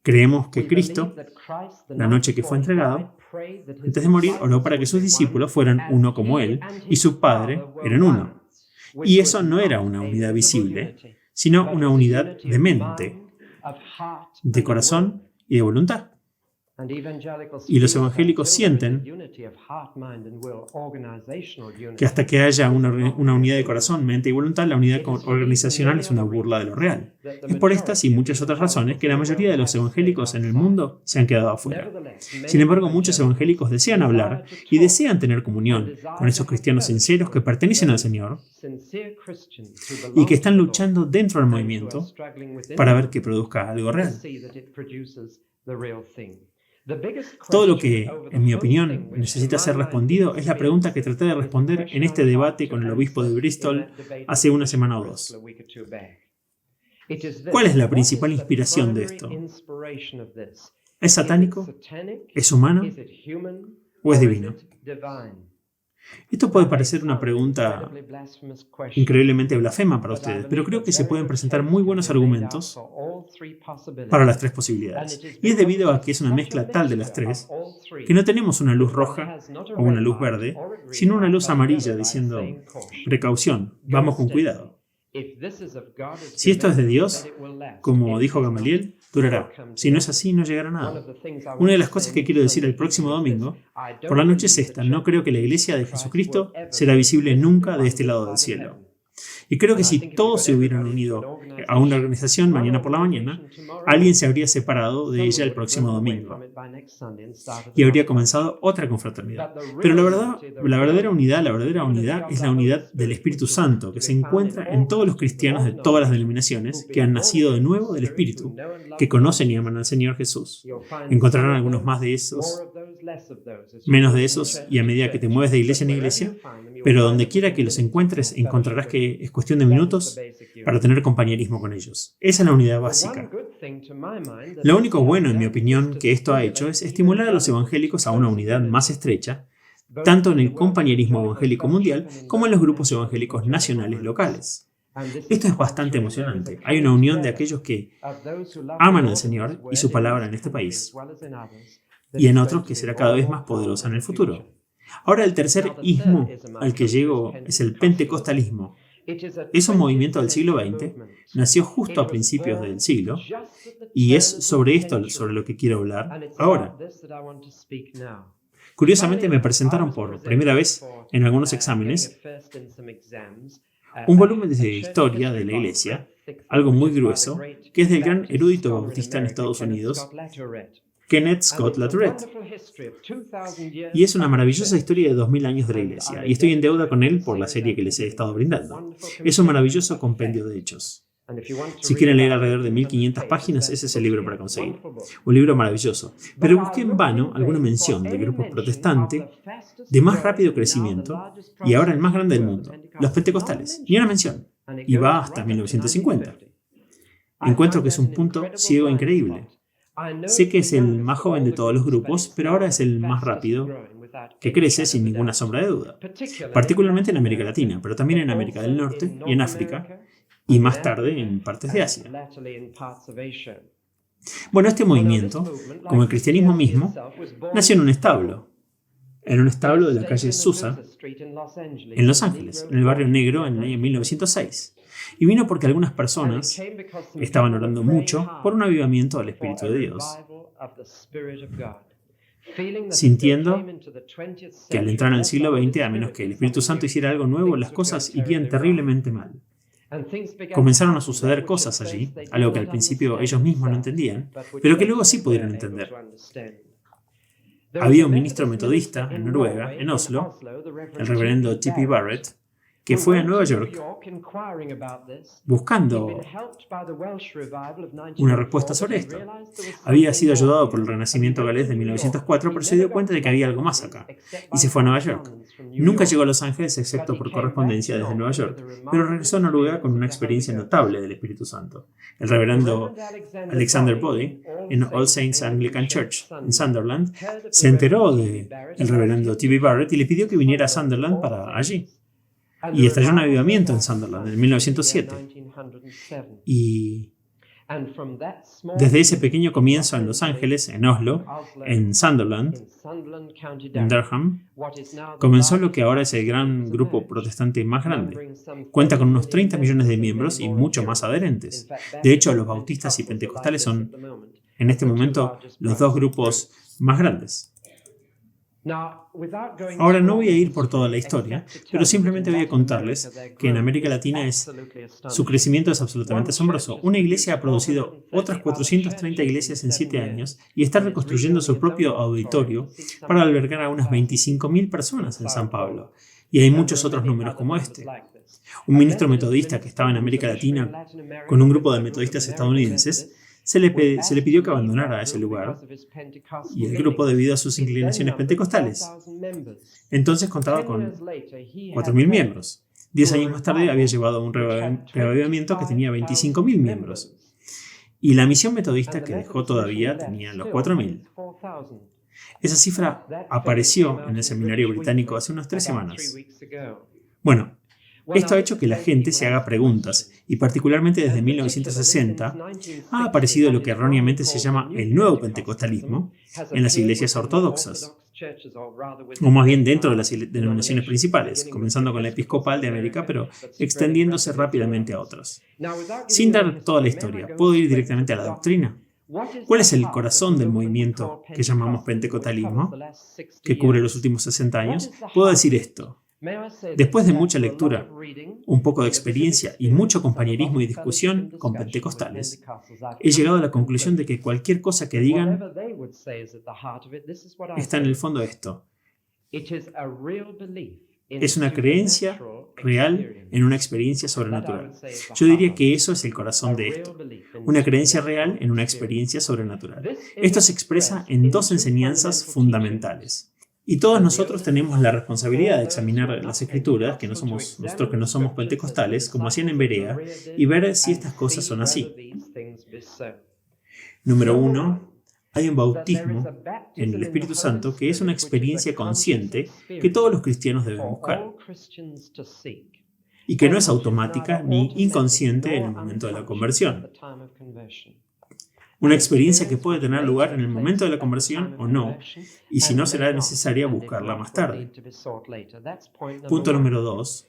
Creemos que Cristo, la noche que fue entregado, antes de morir, oró para que sus discípulos fueran uno como Él y su Padre eran uno. Y eso no era una unidad visible, sino una unidad de mente, de corazón y de voluntad. Y los evangélicos sienten que hasta que haya una unidad de corazón, mente y voluntad, la unidad organizacional es una burla de lo real. Es por estas y muchas otras razones que la mayoría de los evangélicos en el mundo se han quedado afuera. Sin embargo, muchos evangélicos desean hablar y desean tener comunión con esos cristianos sinceros que pertenecen al Señor y que están luchando dentro del movimiento para ver que produzca algo real. Todo lo que, en mi opinión, necesita ser respondido es la pregunta que traté de responder en este debate con el obispo de Bristol hace una semana o dos. ¿Cuál es la principal inspiración de esto? ¿Es satánico? ¿Es humano? ¿O es divino? Esto puede parecer una pregunta increíblemente blasfema para ustedes, pero creo que se pueden presentar muy buenos argumentos para las tres posibilidades. Y es debido a que es una mezcla tal de las tres, que no tenemos una luz roja o una luz verde, sino una luz amarilla diciendo: precaución, vamos con cuidado. Si esto es de Dios, como dijo Gamaliel, durará. Si no es así, no llegará a nada. Una de las cosas que quiero decir el próximo domingo por la noche es esta: no creo que la Iglesia de Jesucristo será visible nunca de este lado del cielo. Y creo que si todos se hubieran unido a una organización mañana por la mañana, alguien se habría separado de ella el próximo domingo y habría comenzado otra confraternidad. Pero la verdadera unidad es la unidad del Espíritu Santo, que se encuentra en todos los cristianos de todas las denominaciones que han nacido de nuevo del Espíritu, que conocen y aman al Señor Jesús. Encontrarán algunos más de esos, menos de esos, y a medida que te mueves de iglesia en iglesia, pero donde quiera que los encuentres, encontrarás que es cuestión de minutos para tener compañerismo con ellos. Esa es la unidad básica. Lo único bueno, en mi opinión, que esto ha hecho es estimular a los evangélicos a una unidad más estrecha, tanto en el compañerismo evangélico mundial como en los grupos evangélicos nacionales locales. Esto es bastante emocionante. Hay una unión de aquellos que aman al Señor y su palabra en este país, y en otros que será cada vez más poderosa en el futuro. Ahora, el tercer ismo al que llego es el pentecostalismo. Es un movimiento del siglo XX, nació justo a principios del siglo, y es sobre esto sobre lo que quiero hablar ahora. Curiosamente, me presentaron por primera vez en algunos exámenes un volumen de historia de la Iglesia, algo muy grueso, que es del gran erudito bautista en Estados Unidos, Kenneth Scott Latourette. Y es una maravillosa historia de 2000 años de la Iglesia, y estoy en deuda con él por la serie que les he estado brindando. Es un maravilloso compendio de hechos. Si quieren leer alrededor de 1500 páginas, ese es el libro para conseguir. Un libro maravilloso. Pero busqué en vano alguna mención de grupos protestantes de más rápido crecimiento y ahora el más grande del mundo, los pentecostales. Ni una mención. Y va hasta 1950. Encuentro que es un punto ciego increíble. Sé que es el más joven de todos los grupos, pero ahora es el más rápido, que crece sin ninguna sombra de duda, particularmente en América Latina, pero también en América del Norte y en África, y más tarde en partes de Asia. Bueno, este movimiento, como el cristianismo mismo, nació en un establo de la calle Susa, en Los Ángeles, en el barrio negro, en el año 1906. Y vino porque algunas personas estaban orando mucho por un avivamiento del Espíritu de Dios. sintiendo que al entrar en el siglo XX, a menos que el Espíritu Santo hiciera algo nuevo, las cosas irían terriblemente mal. Comenzaron a suceder cosas allí, algo que al principio ellos mismos no entendían, pero que luego sí pudieron entender. Había un ministro metodista en Noruega, en Oslo, el reverendo T.P. Barrett, que fue a Nueva York buscando una respuesta sobre esto. Había sido ayudado por el Renacimiento galés de 1904, pero se dio cuenta de que había algo más acá, y se fue a Nueva York. Nunca llegó a Los Ángeles excepto por correspondencia desde Nueva York, pero regresó a Noruega con una experiencia notable del Espíritu Santo. El reverendo Alexander Body, en All Saints Anglican Church, en Sunderland, se enteró del reverendo T.B. Barrett y le pidió que viniera a Sunderland para allí. Y estalló un avivamiento en Sunderland en 1907. Y desde ese pequeño comienzo en Los Ángeles, en Oslo, en Sunderland, en Durham, comenzó lo que ahora es el gran grupo protestante más grande. Cuenta con unos 30 millones de miembros y mucho más adherentes. De hecho, los bautistas y pentecostales son, en este momento, los dos grupos más grandes. Ahora no voy a ir por toda la historia, pero simplemente voy a contarles que en América Latina su crecimiento es absolutamente asombroso. Una iglesia ha producido otras 430 iglesias en 7 años y está reconstruyendo su propio auditorio para albergar a unas 25.000 personas en San Pablo. Y hay muchos otros números como este. Un ministro metodista que estaba en América Latina con un grupo de metodistas estadounidenses se le pidió que abandonara ese lugar y el grupo debido a sus inclinaciones pentecostales. Entonces contaba con 4.000 miembros. 10 años más tarde había llevado a un reavivamiento que tenía 25.000 miembros. Y la misión metodista que dejó todavía tenía los 4.000. Esa cifra apareció en el seminario británico hace unas 3 semanas. Bueno, esto ha hecho que la gente se haga preguntas, y particularmente desde 1960 ha aparecido lo que erróneamente se llama el nuevo pentecostalismo en las iglesias ortodoxas, o más bien dentro de las denominaciones principales, comenzando con la episcopal de América, pero extendiéndose rápidamente a otras. Sin dar toda la historia, ¿puedo ir directamente a la doctrina? ¿Cuál es el corazón del movimiento que llamamos pentecostalismo, que cubre los últimos 60 años? Puedo decir esto. Después de mucha lectura, un poco de experiencia y mucho compañerismo y discusión con pentecostales, he llegado a la conclusión de que cualquier cosa que digan está en el fondo de esto. Es una creencia real en una experiencia sobrenatural. Yo diría que eso es el corazón de esto. Una creencia real en una experiencia sobrenatural. Esto se expresa en 2 enseñanzas fundamentales. Y todos nosotros tenemos la responsabilidad de examinar las Escrituras, nosotros que no somos pentecostales, como hacían en Berea, y ver si estas cosas son así. Número 1, hay un bautismo en el Espíritu Santo que es una experiencia consciente que todos los cristianos deben buscar, y que no es automática ni inconsciente en el momento de la conversión. Una experiencia que puede tener lugar en el momento de la conversión o no, y si no será necesaria buscarla más tarde. Punto número 2.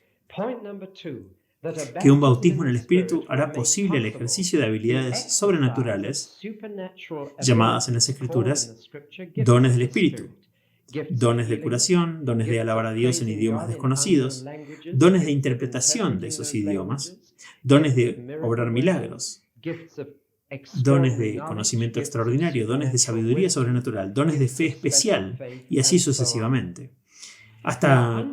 Que un bautismo en el Espíritu hará posible el ejercicio de habilidades sobrenaturales, llamadas en las Escrituras dones del Espíritu. Dones de curación, dones de alabar a Dios en idiomas desconocidos, dones de interpretación de esos idiomas, dones de obrar milagros, dones de conocimiento extraordinario, dones de sabiduría sobrenatural, dones de fe especial, y así sucesivamente. Hasta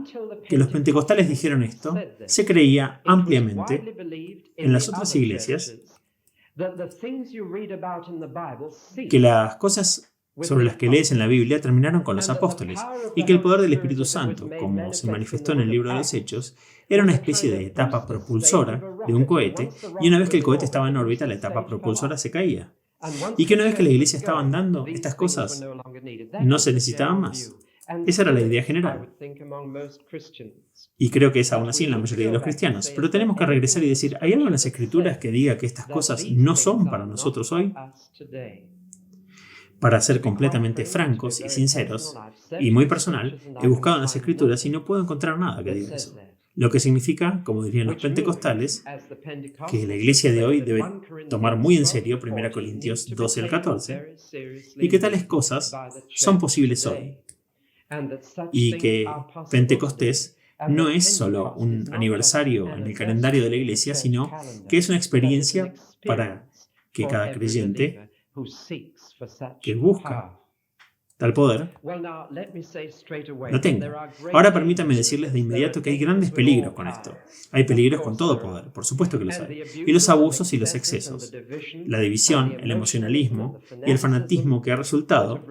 que los pentecostales dijeron esto, se creía ampliamente en las otras iglesias que las cosas sobre las que lees en la Biblia terminaron con los apóstoles, y que el poder del Espíritu Santo, como se manifestó en el libro de los Hechos, era una especie de etapa propulsora de un cohete, y una vez que el cohete estaba en órbita, la etapa propulsora se caía. Y que una vez que la iglesia estaba andando, estas cosas no se necesitaban más. Esa era la idea general. Y creo que es aún así en la mayoría de los cristianos. Pero tenemos que regresar y decir, ¿hay algo en las Escrituras que diga que estas cosas no son para nosotros hoy? Para ser completamente francos y sinceros, y muy personal, he buscado en las Escrituras y no puedo encontrar nada que diga eso. Lo que significa, como dirían los pentecostales, que la iglesia de hoy debe tomar muy en serio 1 Corintios 12 al 14 y que tales cosas son posibles hoy y que Pentecostés no es solo un aniversario en el calendario de la iglesia, sino que es una experiencia para que cada creyente que busca tal poder lo tenga. Ahora permítanme decirles de inmediato que hay grandes peligros con esto. Hay peligros con todo poder, por supuesto que los hay. Y los abusos y los excesos. La división, el emocionalismo y el fanatismo que ha resultado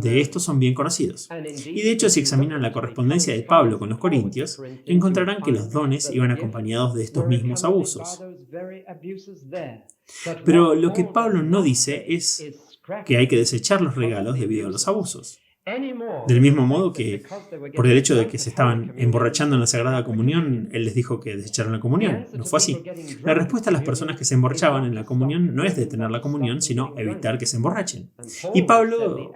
de estos son bien conocidos. Y de hecho, si examinan la correspondencia de Pablo con los corintios, encontrarán que los dones iban acompañados de estos mismos abusos. Pero lo que Pablo no dice es que hay que desechar los regalos debido a los abusos. Del mismo modo que, por el hecho de que se estaban emborrachando en la Sagrada Comunión, él les dijo que desecharon la comunión. No fue así. La respuesta a las personas que se emborrachaban en la comunión no es detener la comunión, sino evitar que se emborrachen. Y Pablo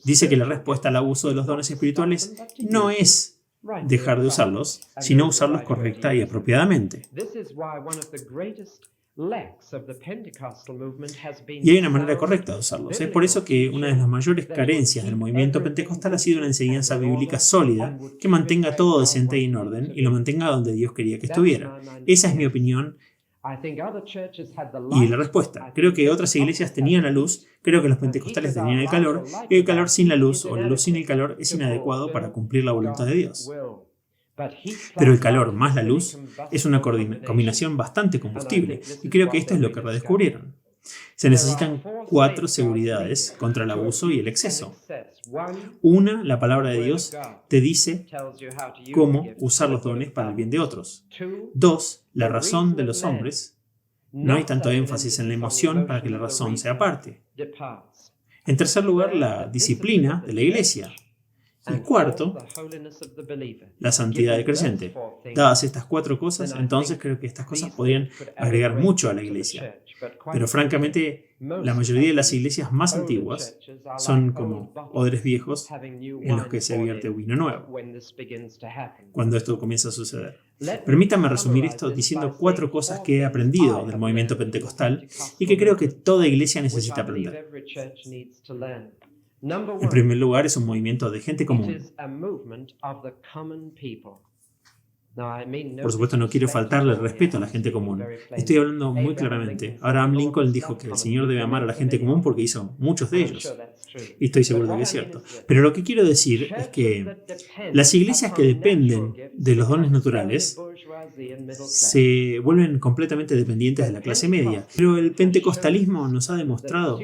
dice que la respuesta al abuso de los dones espirituales no es dejar de usarlos, sino usarlos correcta y apropiadamente. Y hay una manera correcta de usarlos. Es por eso que una de las mayores carencias del movimiento pentecostal ha sido una enseñanza bíblica sólida que mantenga todo decente y en orden y lo mantenga donde Dios quería que estuviera. Esa es mi opinión. Y la respuesta, creo que otras iglesias tenían la luz, creo que los pentecostales tenían el calor, y el calor sin la luz o la luz sin el calor es inadecuado para cumplir la voluntad de Dios. Pero el calor más la luz es una combinación bastante combustible, y creo que esto es lo que redescubrieron. Se necesitan 4 seguridades contra el abuso y el exceso. Una, la palabra de Dios te dice cómo usar los dones para el bien de otros. 2, la razón de los hombres. No hay tanto énfasis en la emoción para que la razón se aparte. En tercer lugar, la disciplina de la iglesia. Y cuarto, la santidad del creyente. Dadas estas 4 cosas, entonces creo que estas cosas podrían agregar mucho a la iglesia. Pero francamente, la mayoría de las iglesias más antiguas son como odres viejos en los que se vierte vino nuevo cuando esto comienza a suceder. Permítanme resumir esto diciendo 4 cosas que he aprendido del movimiento pentecostal y que creo que toda iglesia necesita aprender. En primer lugar, es un movimiento de gente común. Por supuesto, no quiero faltarle el respeto a la gente común. Estoy hablando muy claramente. Abraham Lincoln dijo que el Señor debe amar a la gente común porque hizo muchos de ellos. Y estoy seguro de que es cierto. Pero lo que quiero decir es que las iglesias que dependen de los dones naturales se vuelven completamente dependientes de la clase media. Pero el pentecostalismo nos ha demostrado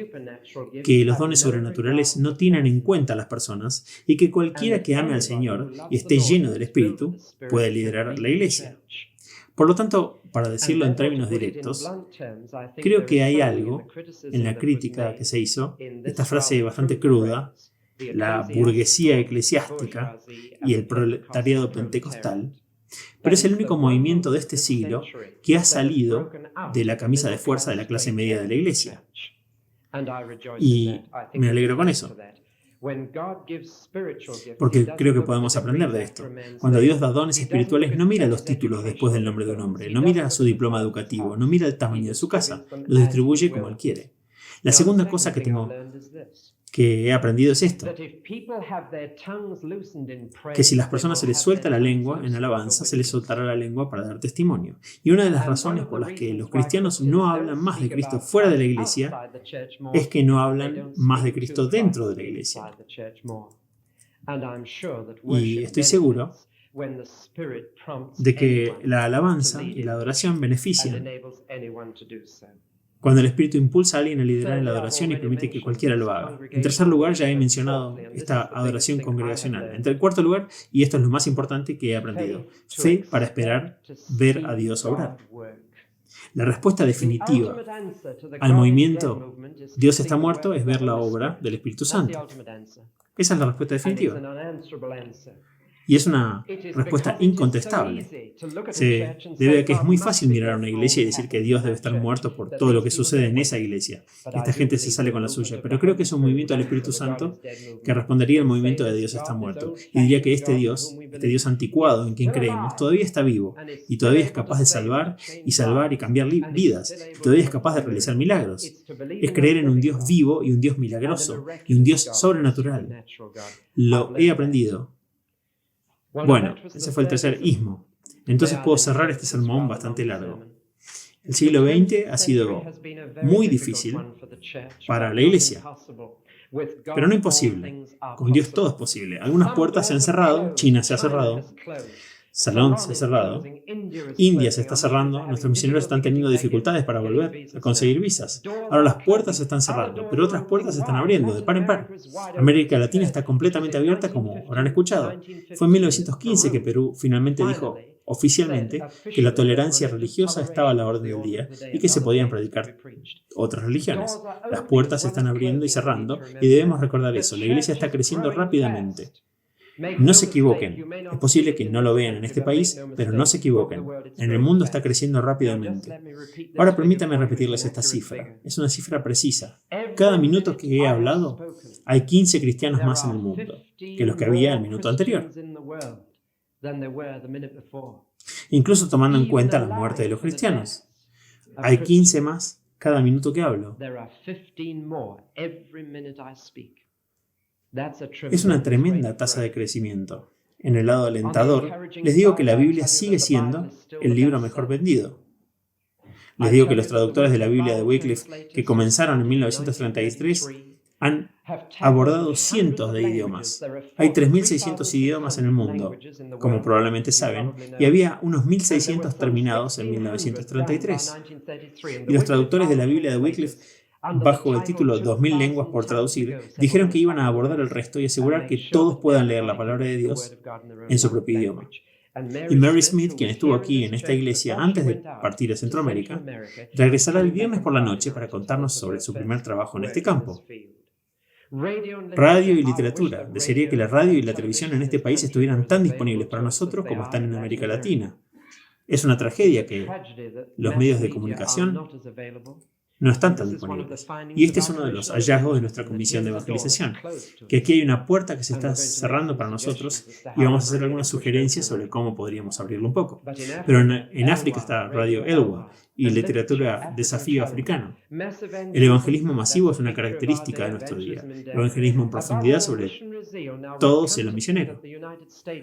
que los dones sobrenaturales no tienen en cuenta a las personas y que cualquiera que ame al Señor y esté lleno del Espíritu puede liderar la iglesia. Por lo tanto, para decirlo en términos directos, creo que hay algo en la crítica que se hizo, esta frase bastante cruda, la burguesía eclesiástica y el proletariado pentecostal, pero es el único movimiento de este siglo que ha salido de la camisa de fuerza de la clase media de la iglesia. Y me alegro con eso, porque creo que podemos aprender de esto. Cuando Dios da dones espirituales, no mira los títulos después del nombre de un hombre, no mira su diploma educativo, no mira el tamaño de su casa, lo distribuye como él quiere. La segunda cosa que he aprendido es esto, que si las personas se les suelta la lengua en alabanza, se les soltará la lengua para dar testimonio. Y una de las razones por las que los cristianos no hablan más de Cristo fuera de la iglesia es que no hablan más de Cristo dentro de la iglesia. Y estoy seguro de que la alabanza y la adoración benefician cuando el Espíritu impulsa a alguien a liderar en la adoración y permite que cualquiera lo haga. En tercer lugar, ya he mencionado esta adoración congregacional. En cuarto lugar, y esto es lo más importante que he aprendido, fe para esperar ver a Dios obrar. La respuesta definitiva al movimiento Dios está muerto es ver la obra del Espíritu Santo. Esa es la respuesta definitiva. Y es una respuesta incontestable. Se debe a que es muy fácil mirar a una iglesia y decir que Dios debe estar muerto por todo lo que sucede en esa iglesia. Esta gente se sale con la suya. Pero creo que es un movimiento del Espíritu Santo que respondería al movimiento de Dios está muerto. Y diría que este Dios anticuado en quien creemos, todavía está vivo. Y todavía es capaz de salvar y cambiar vidas. Y todavía es capaz de realizar milagros. Es creer en un Dios vivo y un Dios milagroso. Y un Dios sobrenatural. Lo he aprendido. Bueno, ese fue el tercer ismo. Entonces puedo cerrar este sermón bastante largo. El siglo XX ha sido muy difícil para la iglesia, pero no imposible. Con Dios todo es posible. Algunas puertas se han cerrado, China se ha cerrado, Salón se ha cerrado, India se está cerrando, nuestros misioneros están teniendo dificultades para volver a conseguir visas. Ahora las puertas se están cerrando, pero otras puertas se están abriendo de par en par. América Latina está completamente abierta, como habrán escuchado. Fue en 1915 que Perú finalmente dijo oficialmente que la tolerancia religiosa estaba a la orden del día y que se podían predicar otras religiones. Las puertas se están abriendo y cerrando y debemos recordar eso. La iglesia está creciendo rápidamente. No se equivoquen. Es posible que no lo vean en este país, pero no se equivoquen. En el mundo está creciendo rápidamente. Ahora permítanme repetirles esta cifra. Es una cifra precisa. Cada minuto que he hablado, hay 15 cristianos más en el mundo que los que había el minuto anterior. Incluso tomando en cuenta la muerte de los cristianos. Hay 15 más cada minuto que hablo. Es una tremenda tasa de crecimiento. En el lado alentador, les digo que la Biblia sigue siendo el libro mejor vendido. Les digo que los traductores de la Biblia de Wycliffe, que comenzaron en 1933, han abordado cientos de idiomas. Hay 3.600 idiomas en el mundo, como probablemente saben, y había unos 1.600 terminados en 1933. Y los traductores de la Biblia de Wycliffe, bajo el título 2000 lenguas por traducir, dijeron que iban a abordar el resto y asegurar que todos puedan leer la palabra de Dios en su propio idioma. Y Mary Smith, quien estuvo aquí en esta iglesia antes de partir a Centroamérica, regresará el viernes por la noche para contarnos sobre su primer trabajo en este campo. Radio y literatura. Desearía que la radio y la televisión en este país estuvieran tan disponibles para nosotros como están en América Latina. Es una tragedia que los medios de comunicación no están tan disponibles. Y este es uno de los hallazgos de nuestra comisión de evangelización, que aquí hay una puerta que se está cerrando para nosotros y vamos a hacer algunas sugerencias sobre cómo podríamos abrirlo un poco. Pero en África está Radio Elwa y literatura Desafío Africano. El evangelismo masivo es una característica de nuestro día. El evangelismo en profundidad sobre todo se lo misionero.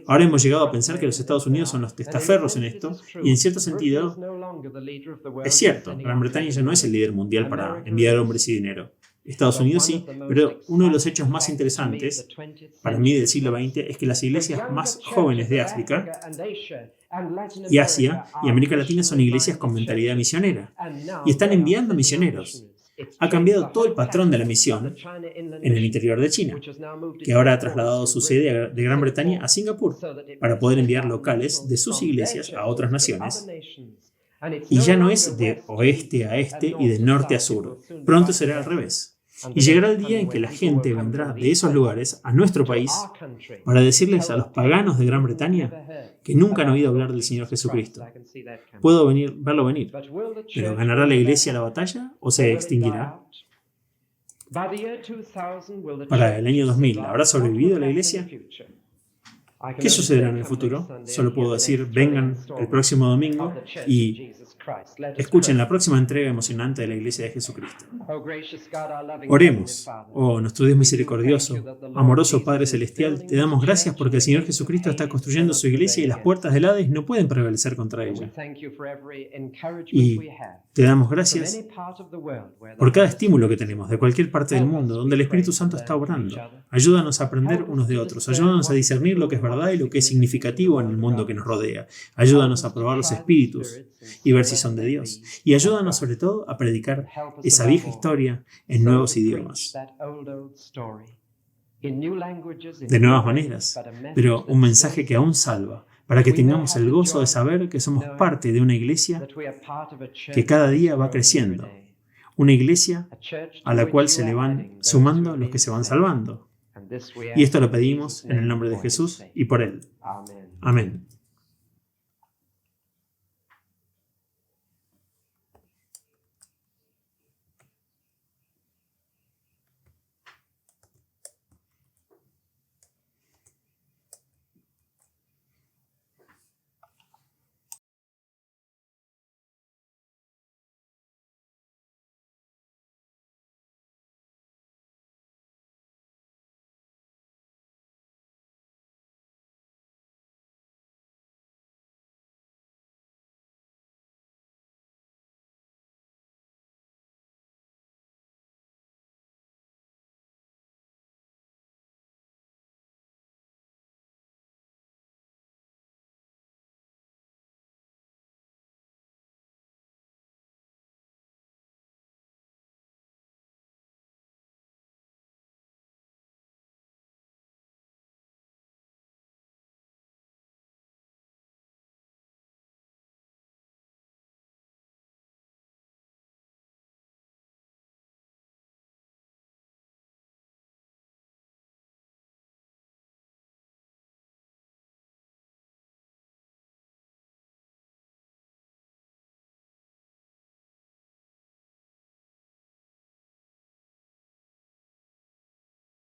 Ahora hemos llegado a pensar que los Estados Unidos son los testaferros en esto y en cierto sentido es cierto, Gran Bretaña ya no es el líder mundial para enviar hombres y dinero. Estados Unidos sí, pero uno de los hechos más interesantes para mí del siglo XX es que las iglesias más jóvenes de África y Asia y América Latina son iglesias con mentalidad misionera y están enviando misioneros. Ha cambiado todo el patrón de la misión en el interior de China, que ahora ha trasladado su sede de Gran Bretaña a Singapur para poder enviar locales de sus iglesias a otras naciones. Y ya no es de oeste a este y de norte a sur. Pronto será al revés. Y llegará el día en que la gente vendrá de esos lugares a nuestro país para decirles a los paganos de Gran Bretaña que nunca han oído hablar del Señor Jesucristo. Puedo verlo venir. ¿Pero ganará la iglesia la batalla o se extinguirá? Para el año 2000, ¿habrá sobrevivido la iglesia? ¿Qué sucederá en el futuro? Solo puedo decir, vengan el próximo domingo y escuchen la próxima entrega emocionante de la Iglesia de Jesucristo. Oremos. Oh, nuestro Dios misericordioso, amoroso Padre Celestial, te damos gracias porque el Señor Jesucristo está construyendo su iglesia y las puertas del Hades no pueden prevalecer contra ella. Y te damos gracias por cada estímulo que tenemos de cualquier parte del mundo donde el Espíritu Santo está obrando. Ayúdanos a aprender unos de otros. Ayúdanos a discernir lo que es verdad y lo que es significativo en el mundo que nos rodea. Ayúdanos a probar los espíritus y ver si son de Dios. Y ayúdanos sobre todo a predicar esa vieja historia en nuevos idiomas, de nuevas maneras, pero un mensaje que aún salva, para que tengamos el gozo de saber que somos parte de una iglesia que cada día va creciendo, una iglesia a la cual se le van sumando los que se van salvando. Y esto lo pedimos en el nombre de Jesús y por Él. Amén.